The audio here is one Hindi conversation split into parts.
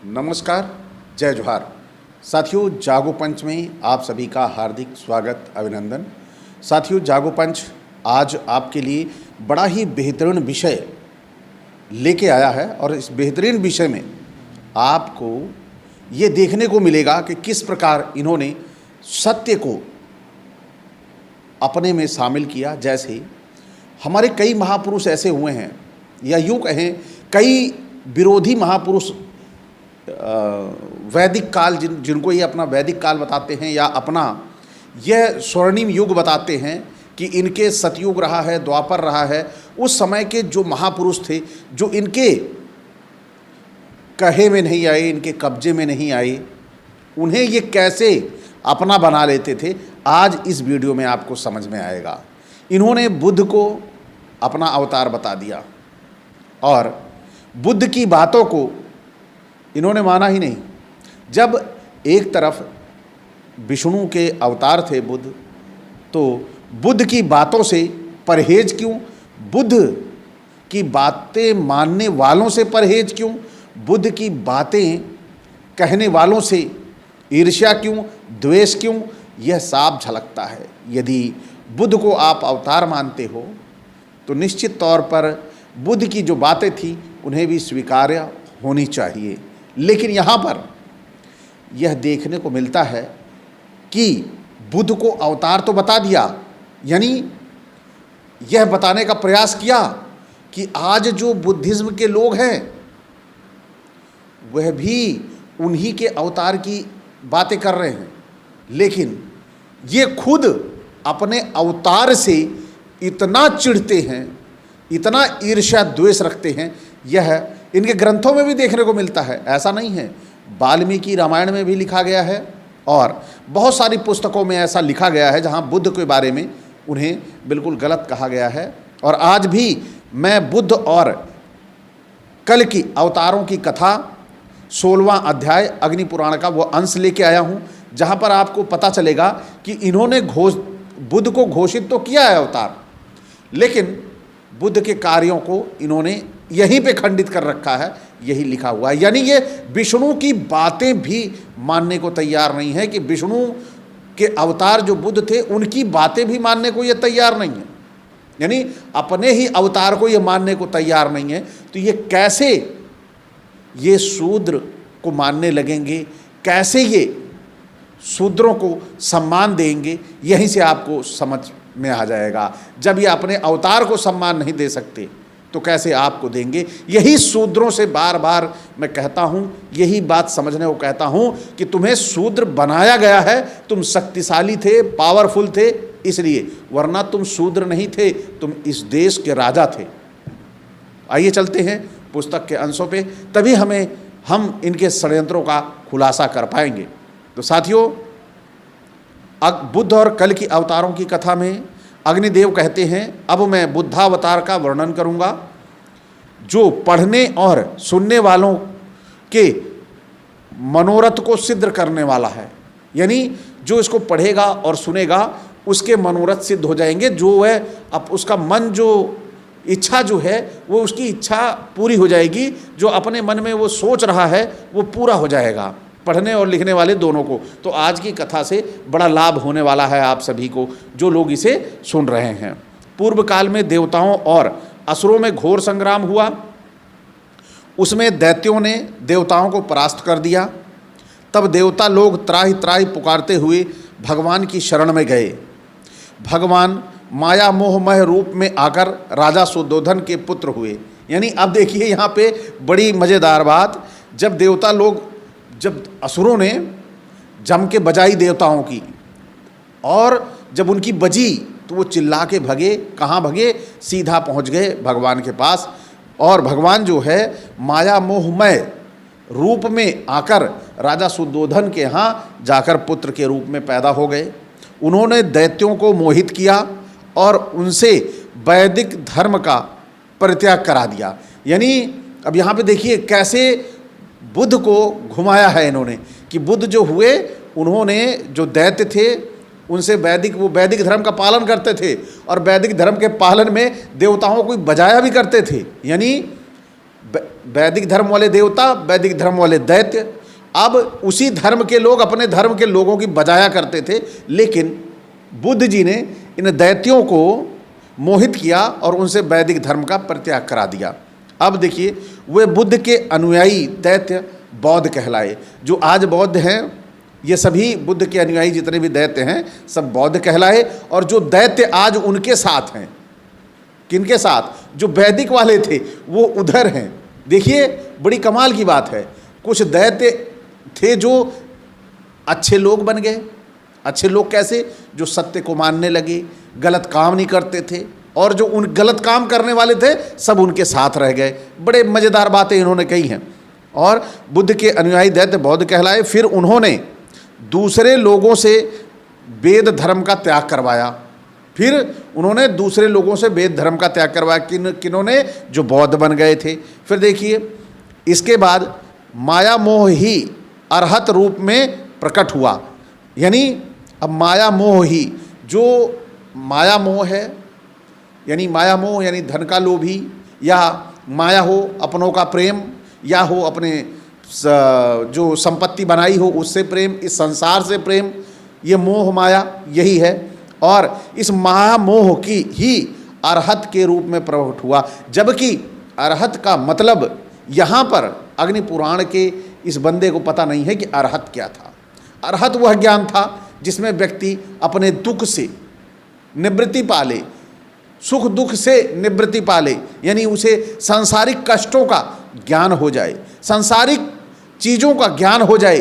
नमस्कार, जय जोहार। साथियों, जागो पंच में आप सभी का हार्दिक स्वागत, अभिनंदन। साथियों, जागो पंच आज आपके लिए बड़ा ही बेहतरीन विषय लेके आया है और इस बेहतरीन विषय में आपको ये देखने को मिलेगा कि किस प्रकार इन्होंने सत्य को अपने में शामिल किया। जैसे हमारे कई महापुरुष ऐसे हुए हैं, या यूँ कहें कई विरोधी महापुरुष वैदिक काल जिनको ये अपना वैदिक काल बताते हैं या अपना यह स्वर्णिम युग बताते हैं कि इनके सतयुग रहा है, द्वापर रहा है, उस समय के जो महापुरुष थे जो इनके कहे में नहीं आए, इनके कब्जे में नहीं आए, उन्हें ये कैसे अपना बना लेते थे, आज इस वीडियो में आपको समझ में आएगा। इन्होंने बुद्ध को अपना अवतार बता दिया और बुद्ध की बातों को इन्होंने माना ही नहीं। जब एक तरफ विष्णु के अवतार थे बुद्ध, तो बुद्ध की बातों से परहेज क्यों, बुद्ध की बातें मानने वालों से परहेज क्यों, बुद्ध की बातें कहने वालों से ईर्ष्या क्यों, द्वेष क्यों, यह साफ झलकता है। यदि बुद्ध को आप अवतार मानते हो तो निश्चित तौर पर बुद्ध की जो बातें थी उन्हें भी स्वीकार्य होनी चाहिए। लेकिन यहाँ पर यह देखने को मिलता है कि बुद्ध को अवतार तो बता दिया, यानी यह बताने का प्रयास किया कि आज जो बुद्धिज्म के लोग हैं वह भी उन्हीं के अवतार की बातें कर रहे हैं, लेकिन ये खुद अपने अवतार से इतना चिढ़ते हैं, इतना ईर्ष्या द्वेष रखते हैं। यह इनके ग्रंथों में भी देखने को मिलता है, ऐसा नहीं है। वाल्मीकि रामायण में भी लिखा गया है और बहुत सारी पुस्तकों में ऐसा लिखा गया है जहाँ बुद्ध के बारे में उन्हें बिल्कुल गलत कहा गया है। और आज भी मैं बुद्ध और कल की अवतारों की कथा 16वां अध्याय अग्नि पुराण का वो अंश लेके आया हूँ, जहाँ पर आपको पता चलेगा कि इन्होंने बुद्ध को घोषित तो किया है अवतार, लेकिन बुद्ध के कार्यों को इन्होंने यहीं पे खंडित कर रखा है, यही लिखा हुआ है। यानी ये विष्णु की बातें भी मानने को तैयार नहीं है कि विष्णु के अवतार जो बुद्ध थे उनकी बातें भी मानने को ये तैयार नहीं है, यानी अपने ही अवतार को ये मानने को तैयार नहीं है। तो ये कैसे ये शूद्र को मानने लगेंगे, कैसे ये शूद्रों को सम्मान देंगे, यहीं से आपको समझ में आ जाएगा। जब ये अपने अवतार को सम्मान नहीं दे सकते तो कैसे आपको देंगे। यही शूद्रों से बार बार मैं कहता हूँ, यही बात समझने को कहता हूँ कि तुम्हें शूद्र बनाया गया है, तुम शक्तिशाली थे, पावरफुल थे इसलिए, वरना तुम शूद्र नहीं थे, तुम इस देश के राजा थे। आइए चलते हैं पुस्तक के अंशों पे, तभी हम इनके षड्यंत्रों का खुलासा कर पाएंगे। तो साथियों, बुद्ध और कल की अवतारों की कथा में अग्निदेव कहते हैं, अब मैं बुद्धावतार का वर्णन करूंगा जो पढ़ने और सुनने वालों के मनोरथ को सिद्ध करने वाला है। यानी जो इसको पढ़ेगा और सुनेगा उसके मनोरथ सिद्ध हो जाएंगे, जो है अब उसका मन जो इच्छा जो है वो उसकी इच्छा पूरी हो जाएगी, जो अपने मन में वो सोच रहा है वो पूरा हो जाएगा, पढ़ने और लिखने वाले दोनों को। तो आज की कथा से बड़ा लाभ होने वाला है आप सभी को जो लोग इसे सुन रहे हैं। पूर्व काल में देवताओं और असुरों में घोर संग्राम हुआ, उसमें दैत्यों ने देवताओं को परास्त कर दिया। तब देवता लोग त्राहि त्राहि पुकारते हुए भगवान की शरण में गए। भगवान माया मोहमय रूप में आकर राजा सुद्धोधन के पुत्र हुए। यानी अब देखिए यहाँ पे बड़ी मज़ेदार बात, जब असुरों ने जम के बजाई देवताओं की, और जब उनकी बजी तो वो चिल्ला के भगे। कहाँ भगे? सीधा पहुँच गए भगवान के पास। और भगवान जो है माया मोहमय रूप में आकर राजा सुद्धोधन के यहाँ जाकर पुत्र के रूप में पैदा हो गए। उन्होंने दैत्यों को मोहित किया और उनसे वैदिक धर्म का परित्याग करा दिया। यानी अब यहाँ पे देखिए कैसे बुद्ध को घुमाया है इन्होंने कि बुद्ध जो हुए, उन्होंने जो दैत्य थे उनसे वो वैदिक धर्म का पालन करते थे और वैदिक धर्म के पालन में देवताओं को बजाया भी करते थे। यानी वैदिक धर्म वाले देवता, वैदिक धर्म वाले दैत्य। अब उसी धर्म के लोग अपने धर्म के लोगों की बजाया करते थे, लेकिन बुद्ध जी ने इन दैत्यों को मोहित किया और उनसे वैदिक धर्म का परित्याग करा दिया। अब देखिए, वे बुद्ध के अनुयायी दैत्य बौद्ध कहलाए। जो आज बौद्ध हैं, ये सभी बुद्ध के अनुयायी जितने भी दैत्य हैं सब बौद्ध कहलाए। और जो दैत्य आज उनके साथ हैं, किनके साथ? जो वैदिक वाले थे वो उधर हैं। देखिए, बड़ी कमाल की बात है, कुछ दैत्य थे जो अच्छे लोग बन गए। अच्छे लोग कैसे? जो सत्य को मानने लगे, गलत काम नहीं करते थे, और जो उन गलत काम करने वाले थे सब उनके साथ रह गए। बड़े मज़ेदार बातें इन्होंने कही हैं। और बुद्ध के अनुयायी दैत्य बौद्ध कहलाए। फिर उन्होंने दूसरे लोगों से वेद धर्म का त्याग करवाया। फिर उन्होंने दूसरे लोगों से वेद धर्म का त्याग करवाया। किन्होंने? जो बौद्ध बन गए थे। फिर देखिए, इसके बाद माया मोह ही अरहत रूप में प्रकट हुआ। यानी अब माया मोह ही, जो माया मोह है, यानी माया मोह यानी धन का लोभी, या माया हो अपनों का प्रेम, या हो अपने जो संपत्ति बनाई हो उससे प्रेम, इस संसार से प्रेम, ये मोह माया यही है। और इस महामोह की ही अरहत के रूप में प्रकट हुआ। जबकि अरहत का मतलब यहाँ पर अग्नि पुराण के इस बंदे को पता नहीं है कि अरहत क्या था। अरहत वह ज्ञान था जिसमें व्यक्ति अपने दुख से निवृत्ति पाले, सुख दुख से निवृत्ति पाले, यानी उसे सांसारिक कष्टों का ज्ञान हो जाए, सांसारिक चीज़ों का ज्ञान हो जाए,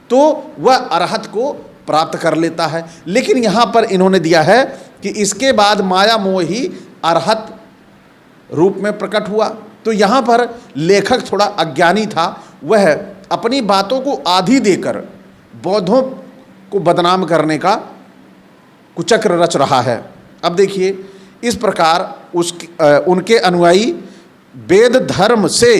तो वह अरहत को प्राप्त कर लेता है। लेकिन यहाँ पर इन्होंने दिया है कि इसके बाद माया मोह ही अरहत रूप में प्रकट हुआ। तो यहाँ पर लेखक थोड़ा अज्ञानी था। वह अपनी बातों को आधी देकर बौद्धों को बदनाम करने का कुचक्र रच रहा है। अब देखिए, इस प्रकार उनके अनुयायी वेद धर्म से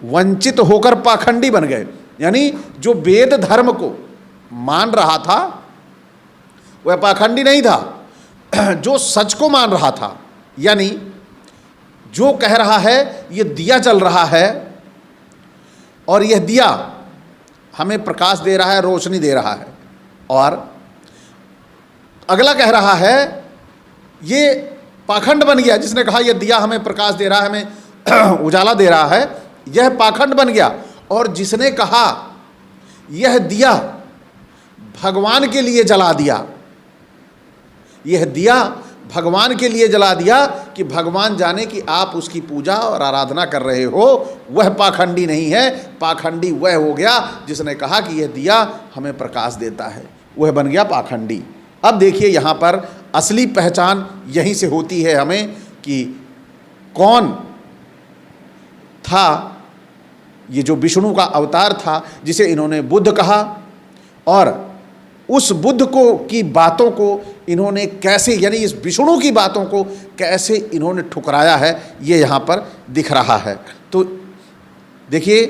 वंचित होकर पाखंडी बन गए। यानी जो वेद धर्म को मान रहा था वह पाखंडी नहीं था, जो सच को मान रहा था, यानी जो कह रहा है ये दिया जल रहा है और यह दिया हमें प्रकाश दे रहा है, रोशनी दे रहा है, और अगला कह रहा है ये पाखंड बन गया। जिसने कहा यह दिया हमें प्रकाश दे रहा है, हमें उजाला दे रहा है, यह पाखंड बन गया। और जिसने कहा यह दिया भगवान के लिए जला दिया, यह दिया भगवान के लिए जला दिया कि भगवान जाने कि आप उसकी पूजा और आराधना कर रहे हो, वह पाखंडी नहीं है। पाखंडी वह हो गया जिसने कहा कि यह दिया हमें प्रकाश देता है, वह बन गया पाखंडी। अब देखिए, यहाँ पर असली पहचान यहीं से होती है हमें कि कौन था ये जो विष्णु का अवतार था जिसे इन्होंने बुद्ध कहा, और उस बुद्ध को की बातों को इन्होंने कैसे, यानी इस विष्णु की बातों को कैसे इन्होंने ठुकराया है, ये यहाँ पर दिख रहा है। तो देखिए,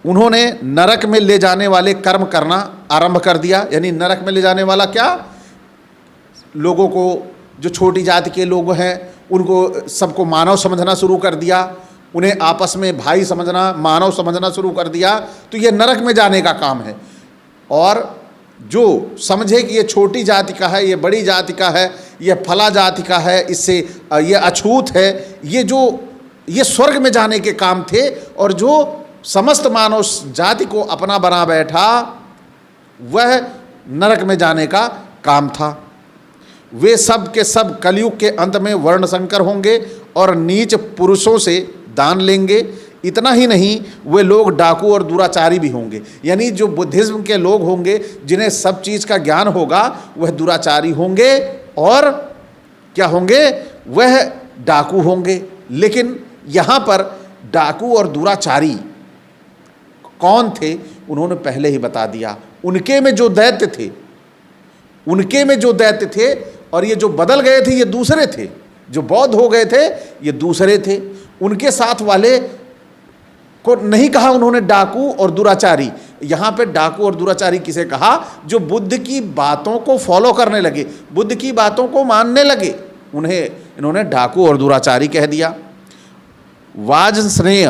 उन्होंने नरक में ले जाने वाले कर्म करना आरंभ कर दिया। यानी नरक में ले जाने वाला क्या? लोगों को, जो छोटी जाति के लोग हैं उनको सबको मानव समझना शुरू कर दिया, उन्हें आपस में भाई समझना, मानव समझना शुरू कर दिया। तो ये नरक में जाने का काम है। और जो समझे कि ये छोटी जाति का है, ये बड़ी जाति का है, ये फला जाति का है, इससे ये अछूत है, ये स्वर्ग में जाने के काम थे। और जो समस्त मानव जाति को अपना बना बैठा वह नरक में जाने का काम था। वे सब के सब कलयुग के अंत में वर्ण संकर होंगे और नीच पुरुषों से दान लेंगे। इतना ही नहीं, वे लोग डाकू और दुराचारी भी होंगे। यानी जो बुद्धिज्म के लोग होंगे, जिन्हें सब चीज़ का ज्ञान होगा, वह दुराचारी होंगे और क्या होंगे? वह डाकू होंगे। लेकिन यहाँ पर डाकू और दुराचारी कौन थे उन्होंने पहले ही बता दिया। उनके में जो दैत्य थे, उनके में जो दैत्य थे, और ये जो बदल गए थे ये दूसरे थे। जो बौद्ध हो गए थे ये दूसरे थे। उनके साथ वाले को नहीं कहा उन्होंने डाकू और दुराचारी। यहाँ पे डाकू और दुराचारी किसे कहा? जो बुद्ध की बातों को फॉलो करने लगे, बुद्ध की बातों को मानने लगे, उन्हें इन्होंने डाकू और दुराचारी कह दिया। वाजस्नेय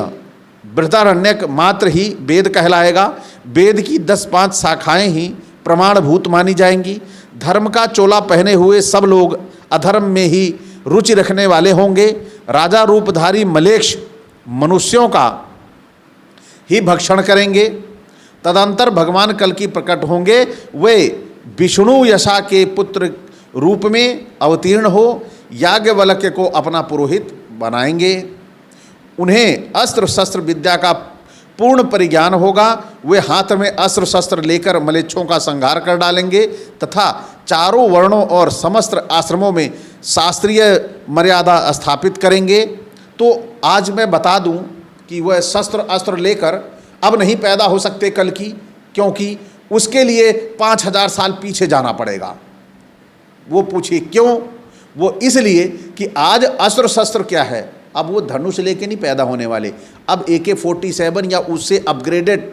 बृहदारण्यक मात्र ही वेद कहलाएगा। वेद की 10-5 शाखाएं ही प्रमाणभूत मानी जाएंगी। धर्म का चोला पहने हुए सब लोग अधर्म में ही रुचि रखने वाले होंगे। राजा रूपधारी मलेच्छ मनुष्यों का ही भक्षण करेंगे। तदंतर भगवान कल की प्रकट होंगे। वे विष्णु यशा के पुत्र रूप में अवतीर्ण हो याज्ञवल्क्य को अपना पुरोहित बनाएंगे। उन्हें अस्त्र शस्त्र विद्या का पूर्ण परिज्ञान होगा। वे हाथ में अस्त्र शस्त्र लेकर मलेच्छों का संहार कर डालेंगे तथा चारों वर्णों और समस्त आश्रमों में शास्त्रीय मर्यादा स्थापित करेंगे। तो आज मैं बता दूं कि वह शस्त्र अस्त्र लेकर अब नहीं पैदा हो सकते कल की, क्योंकि उसके लिए 5000 साल पीछे जाना पड़ेगा। वो पूछिए क्यों? वो इसलिए कि आज अस्त्र शस्त्र क्या है, अब वो धनुष लेके नहीं पैदा होने वाले। अब AK-47 या उससे अपग्रेडेड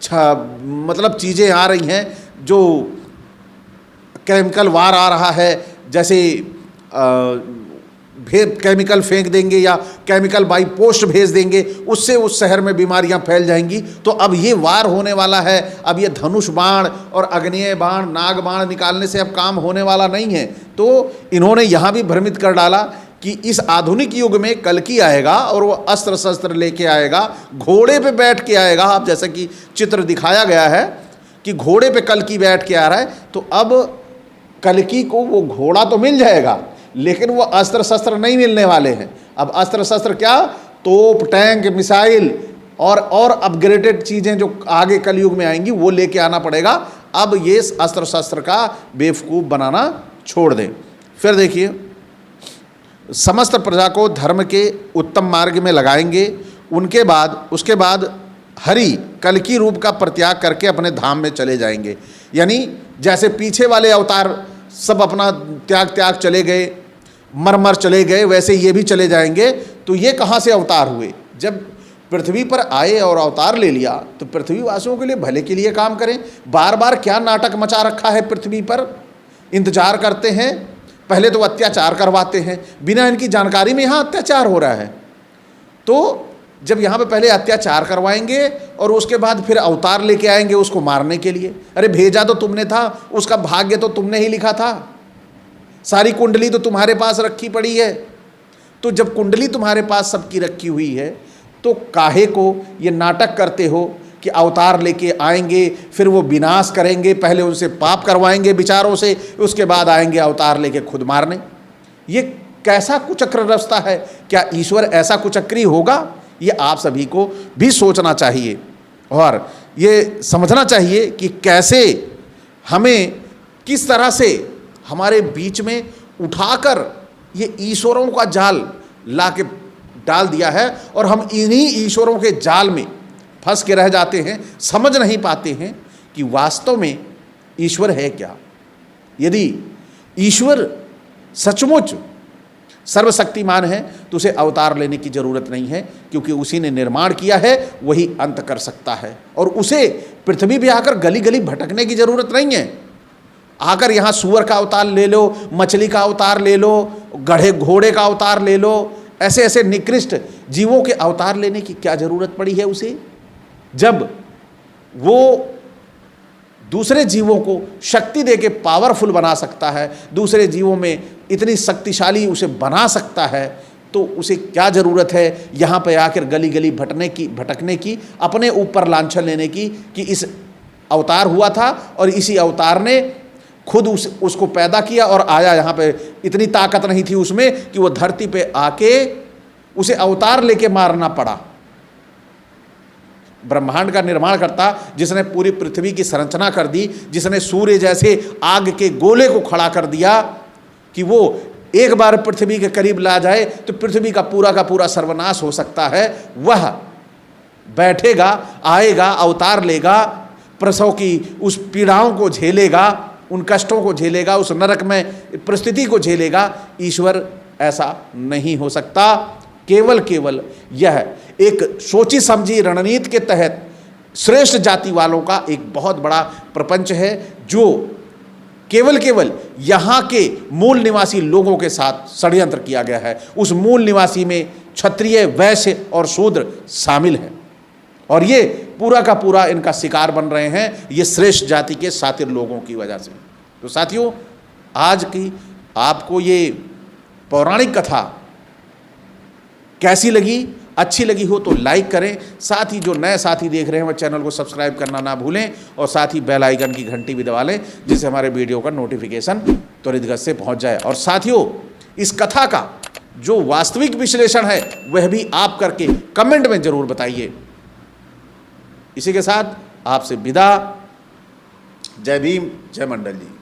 मतलब चीज़ें आ रही हैं, जो केमिकल वार आ रहा है, जैसे केमिकल फेंक देंगे या केमिकल बाई पोस्ट भेज देंगे, उससे उस शहर में बीमारियां फैल जाएंगी। तो अब ये वार होने वाला है। अब ये धनुष बाण और अग्नेय बाण, नाग बाण निकालने से अब काम होने वाला नहीं है। तो इन्होंने यहाँ भी भ्रमित कर डाला कि इस आधुनिक युग में कल्कि आएगा और वो अस्त्र शस्त्र लेके आएगा, घोड़े पे बैठ के आएगा। अब जैसा कि चित्र दिखाया गया है कि घोड़े पे कल्कि बैठ के आ रहा है, तो अब कल्कि को वो घोड़ा तो मिल जाएगा, लेकिन वो अस्त्र शस्त्र नहीं मिलने वाले हैं। अब अस्त्र शस्त्र क्या, तोप, टैंक, मिसाइल और अपग्रेडेड चीज़ें जो आगे कलयुग में आएंगी वो लेके आना पड़ेगा। अब ये अस्त्र शस्त्र का बेवकूफ़ बनाना छोड़ दें। फिर देखिए, समस्त प्रजा को धर्म के उत्तम मार्ग में लगाएंगे। उसके बाद हरि कल्कि रूप का परित्याग करके अपने धाम में चले जाएंगे। यानी जैसे पीछे वाले अवतार सब अपना त्याग चले गए, मर चले गए, वैसे ये भी चले जाएंगे। तो ये कहाँ से अवतार हुए? जब पृथ्वी पर आए और अवतार ले लिया तो पृथ्वीवासियों के लिए भले के लिए काम करें। बार बार क्या नाटक मचा रखा है पृथ्वी पर, इंतजार करते हैं, पहले तो अत्याचार करवाते हैं, बिना इनकी जानकारी में यहाँ अत्याचार हो रहा है। तो जब यहाँ पे पहले अत्याचार करवाएंगे और उसके बाद फिर अवतार लेके आएंगे उसको मारने के लिए। अरे भेजा तो तुमने था, उसका भाग्य तो तुमने ही लिखा था, सारी कुंडली तो तुम्हारे पास रखी पड़ी है। तो जब कुंडली तुम्हारे पास सबकी रखी हुई है तो काहे को ये नाटक करते हो कि अवतार लेके आएंगे, फिर वो विनाश करेंगे, पहले उनसे पाप करवाएंगे विचारों से, उसके बाद आएंगे अवतार लेके खुद मारने। ये कैसा कुचक्र रचता है? क्या ईश्वर ऐसा कुचक्री होगा? ये आप सभी को भी सोचना चाहिए और ये समझना चाहिए कि कैसे हमें, किस तरह से हमारे बीच में उठाकर ये ईश्वरों का जाल ला के डाल दिया है और हम इन्हीं ईश्वरों के जाल में फंस के रह जाते हैं, समझ नहीं पाते हैं कि वास्तव में ईश्वर है क्या। यदि ईश्वर सचमुच सर्वशक्तिमान है तो उसे अवतार लेने की ज़रूरत नहीं है, क्योंकि उसी ने निर्माण किया है, वही अंत कर सकता है। और उसे पृथ्वी पे आकर गली गली भटकने की ज़रूरत नहीं है। आकर यहाँ सुअर का अवतार ले लो, मछली का अवतार ले लो, गधे घोड़े का अवतार ले लो, ऐसे ऐसे निकृष्ट जीवों के अवतार लेने की क्या ज़रूरत पड़ी है उसे, जब वो दूसरे जीवों को शक्ति दे के पावरफुल बना सकता है, दूसरे जीवों में इतनी शक्तिशाली उसे बना सकता है। तो उसे क्या ज़रूरत है यहाँ पे आकर गली गली भटकने की, अपने ऊपर लांछन लेने की कि इस अवतार हुआ था और इसी अवतार ने खुद उसको पैदा किया और आया यहाँ पे। इतनी ताकत नहीं थी उसमें कि वो धरती पे आके उसे अवतार लेके मारना पड़ा। ब्रह्मांड का निर्माण करता, जिसने पूरी पृथ्वी की संरचना कर दी, जिसने सूर्य जैसे आग के गोले को खड़ा कर दिया कि वो एक बार पृथ्वी के करीब ला जाए तो पृथ्वी का पूरा सर्वनाश हो सकता है, वह बैठेगा, आएगा, अवतार लेगा, प्रसव की उस पीड़ाओं को झेलेगा, उन कष्टों को झेलेगा, उस नरक में परिस्थिति को झेलेगा। ईश्वर ऐसा नहीं हो सकता। केवल यह एक सोची समझी रणनीति के तहत श्रेष्ठ जाति वालों का एक बहुत बड़ा प्रपंच है, जो केवल यहाँ के मूल निवासी लोगों के साथ षड्यंत्र किया गया है। उस मूल निवासी में क्षत्रिय, वैश्य और शूद्र शामिल हैं, और ये पूरा का पूरा इनका शिकार बन रहे हैं, ये श्रेष्ठ जाति के शातिर लोगों की वजह से। तो साथियों, आज की आपको ये पौराणिक कथा कैसी लगी? अच्छी लगी हो तो लाइक करें, साथ ही जो नए साथी देख रहे हैं वह चैनल को सब्सक्राइब करना ना भूलें, और साथ ही बेल आइकन की घंटी भी दबा लें, जिससे हमारे वीडियो का नोटिफिकेशन त्वरित गति से पहुंच जाए। और साथियों, इस कथा का जो वास्तविक विश्लेषण है वह भी आप करके कमेंट में जरूर बताइए। इसी के साथ आपसे विदा। जय भीम, जय मंडल जी।